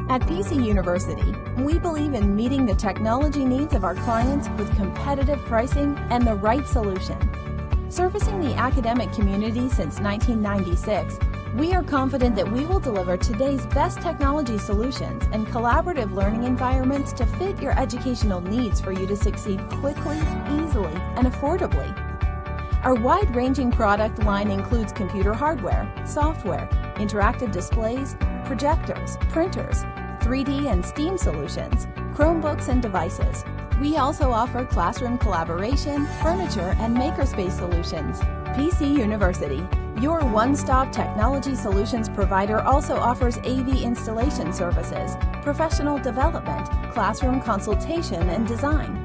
At PC University, we believe in meeting the technology needs of our clients with competitive pricing and the right solution. Servicing the academic community since 1996, we are confident that we will deliver today's best technology solutions and collaborative learning environments to fit your educational needs for you to succeed quickly, easily, and affordably. Our wide-ranging product line includes computer hardware, software, interactive displays, projectors, printers, 3D and STEAM solutions, Chromebooks and devices. We also offer classroom collaboration, furniture, and makerspace solutions. PC University, your one-stop technology solutions provider, also offers AV installation services, professional development, classroom consultation and design,